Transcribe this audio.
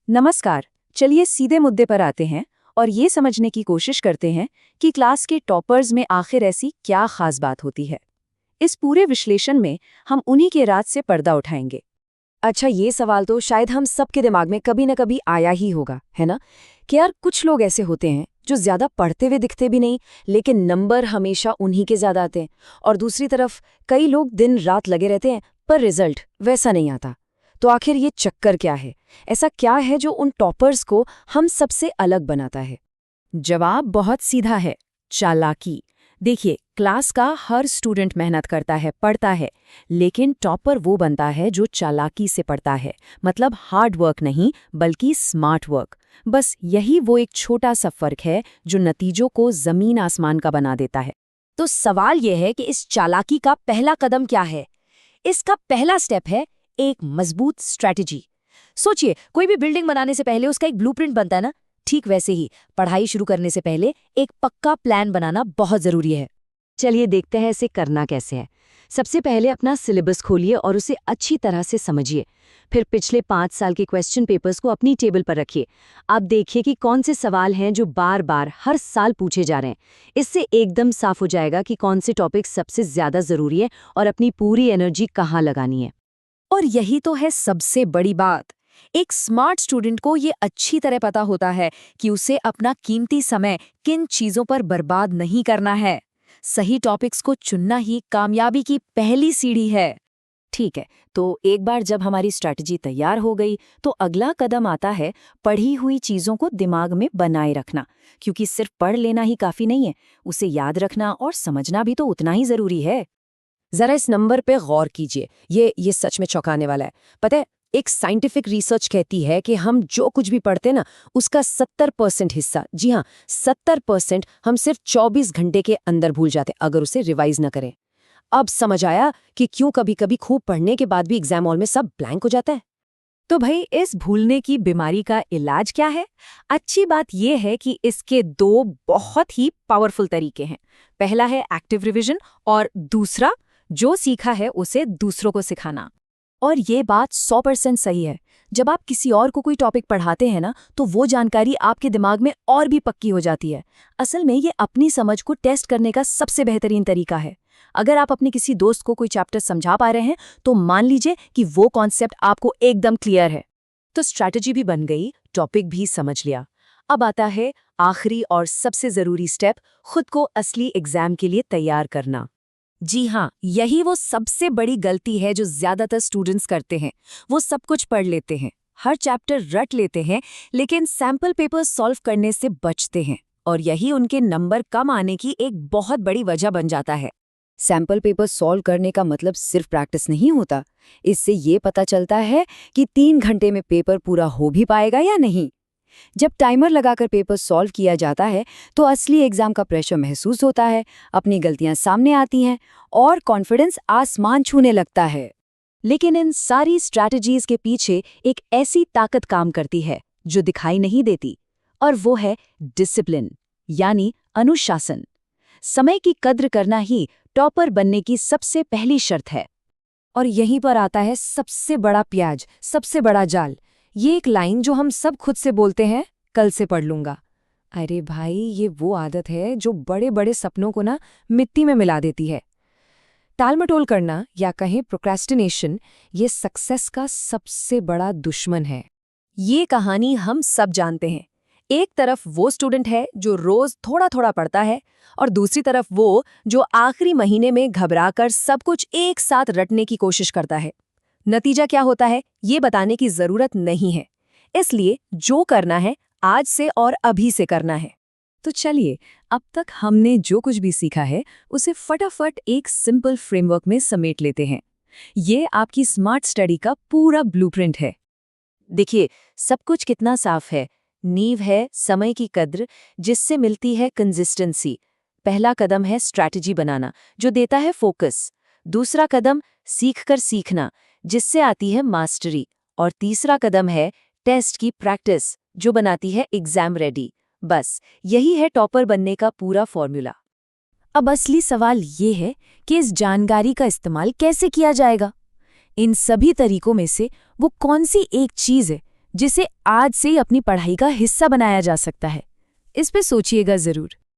नमस्कार। चलिए सीधे मुद्दे पर आते हैं और ये समझने की कोशिश करते हैं कि क्लास के टॉपर्स में आखिर ऐसी क्या खास बात होती है। इस पूरे विश्लेषण में हम उन्हीं के राज से पर्दा उठाएंगे। अच्छा, ये सवाल तो शायद हम सबके दिमाग में कभी न कभी आया ही होगा, है ना? कि यार कुछ लोग ऐसे होते हैं जो ज्यादा पढ़ते हुए दिखते भी नहीं, लेकिन नंबर हमेशा उन्हीं के ज्यादा आते हैं। और दूसरी तरफ कई लोग दिन रात लगे रहते हैं पर रिजल्ट वैसा नहीं आता। तो आखिर ये चक्कर क्या है? ऐसा क्या है जो उन टॉपर्स को हम सबसे अलग बनाता है? जवाब बहुत सीधा है, चालाकी। देखिए, क्लास का हर स्टूडेंट मेहनत करता है, पढ़ता है, लेकिन टॉपर वो बनता है जो चालाकी से पढ़ता है। मतलब हार्ड वर्क नहीं, बल्कि स्मार्ट वर्क। बस यही वो एक छोटा सा फर्क है जो नतीजों को जमीन आसमान का बना देता है। तो सवाल यह है कि इस चालाकी का पहला कदम क्या है? इसका पहला स्टेप है एक मजबूत स्ट्रैटेजी। सोचिए, कोई भी बिल्डिंग बनाने से पहले उसका एक ब्लूप्रिंट बनता है ना? ठीक वैसे ही पढ़ाई शुरू करने से पहले एक पक्का प्लान बनाना बहुत जरूरी है। चलिए देखते हैं इसे करना कैसे है। सबसे पहले अपना सिलेबस खोलिए और उसे अच्छी तरह से समझिए। फिर पिछले 5 साल के क्वेश्चन पेपर्स को अपनी टेबल पर रखिए। आप देखिए कि कौन से सवाल हैं जो बार बार हर साल पूछे जा रहे हैं। इससे एकदम साफ हो जाएगा कि कौन से टॉपिक सबसे ज्यादा जरूरी है और अपनी पूरी एनर्जी कहाँ लगानी है। और यही तो है सबसे बड़ी बात। एक स्मार्ट स्टूडेंट को ये अच्छी तरह पता होता है कि उसे अपना कीमती समय किन चीजों पर बर्बाद नहीं करना है। सही टॉपिक्स को चुनना ही कामयाबी की पहली सीढ़ी है। ठीक है, तो एक बार जब हमारी स्ट्रैटेजी तैयार हो गई, तो अगला कदम आता है पढ़ी हुई चीजों को दिमाग में बनाए रखना। क्योंकि सिर्फ पढ़ लेना ही काफी नहीं है, उसे याद रखना और समझना भी तो उतना ही जरूरी है। जरा इस नंबर पे गौर कीजिए, ये सच में चौंकाने वाला है। पता है, एक साइंटिफिक रिसर्च कहती है कि हम जो कुछ भी पढ़ते हैं ना, उसका 70% हिस्सा, जी हाँ 70%, हम सिर्फ 24 घंटे के अंदर भूल जाते हैं अगर उसे रिवाइज न करें। अब समझ आया कि क्यों कभी कभी खूब पढ़ने के बाद भी एग्जाम हॉल में सब ब्लैंक हो जाता है। तो भाई, इस भूलने की बीमारी का इलाज क्या है? अच्छी बात यह है कि इसके दो बहुत ही पावरफुल तरीके हैं। पहला है एक्टिव रिवीजन और दूसरा जो सीखा है उसे दूसरों को सिखाना। और ये बात 100% सही है। जब आप किसी और को कोई टॉपिक पढ़ाते हैं ना, तो वो जानकारी आपके दिमाग में और भी पक्की हो जाती है। असल में ये अपनी समझ को टेस्ट करने का सबसे बेहतरीन तरीका है। अगर आप अपने किसी दोस्त को कोई चैप्टर समझा पा रहे हैं, तो मान लीजिए कि वो कॉन्सेप्ट आपको एकदम क्लियर है। तो स्ट्रैटेजी भी बन गई, टॉपिक भी समझ लिया। अब आता है आखिरी और सबसे जरूरी स्टेप, खुद को असली एग्जाम के लिए तैयार करना। जी हाँ, यही वो सबसे बड़ी गलती है जो ज्यादातर स्टूडेंट्स करते हैं। वो सब कुछ पढ़ लेते हैं, हर चैप्टर रट लेते हैं, लेकिन सैंपल पेपर सॉल्व करने से बचते हैं। और यही उनके नंबर कम आने की एक बहुत बड़ी वजह बन जाता है। सैंपल पेपर सॉल्व करने का मतलब सिर्फ प्रैक्टिस नहीं होता। इससे ये पता चलता है कि 3 घंटे में पेपर पूरा हो भी पाएगा या नहीं। जब टाइमर लगाकर पेपर सॉल्व किया जाता है, तो असली एग्जाम का प्रेशर महसूस होता है, अपनी गलतियां सामने आती हैं और कॉन्फिडेंस आसमान छूने लगता है। लेकिन इन सारी स्ट्रैटेजीज के पीछे एक ऐसी ताकत काम करती है जो दिखाई नहीं देती, और वो है डिसिप्लिन, यानी अनुशासन। समय की कद्र करना ही टॉपर बनने की सबसे पहली शर्त है। और यहीं पर आता है सबसे बड़ा प्याज, सबसे बड़ा जाल। ये एक लाइन जो हम सब खुद से बोलते हैं, कल से पढ़ लूंगा। अरे भाई, ये वो आदत है जो बड़े बड़े सपनों को ना मिट्टी में मिला देती है। टालमटोल करना या कहें प्रोक्रेस्टिनेशन, ये सक्सेस का सबसे बड़ा दुश्मन है। ये कहानी हम सब जानते हैं। एक तरफ वो स्टूडेंट है जो रोज थोड़ा थोड़ा पढ़ता है, और दूसरी तरफ वो जो आखिरी महीने में घबराकर सब कुछ एक साथ रटने की कोशिश करता है। नतीजा क्या होता है, ये बताने की जरूरत नहीं है। इसलिए जो करना है, आज से और अभी से करना है। तो चलिए, अब तक हमने जो कुछ भी सीखा है, उसे फटाफट एक सिंपल फ्रेमवर्क में समेट लेते हैं। ये आपकी स्मार्ट स्टडी का पूरा ब्लूप्रिंट है। देखिए, सब कुछ कितना साफ है। नींव है समय की कद्र, जिससे मिलती है कंसिस्टेंसी। पहला कदम है स्ट्रैटेजी बनाना, जो देता है फोकस। दूसरा कदम सीखकर सीखना, जिससे आती है मास्टरी। और तीसरा कदम है टेस्ट की प्रैक्टिस, जो बनाती है एग्जाम रेडी। बस यही है टॉपर बनने का पूरा फॉर्मूला। अब असली सवाल ये है कि इस जानकारी का इस्तेमाल कैसे किया जाएगा। इन सभी तरीकों में से वो कौन सी एक चीज है जिसे आज से ही अपनी पढ़ाई का हिस्सा बनाया जा सकता है। इस पे सोचिएगा ज़रूर।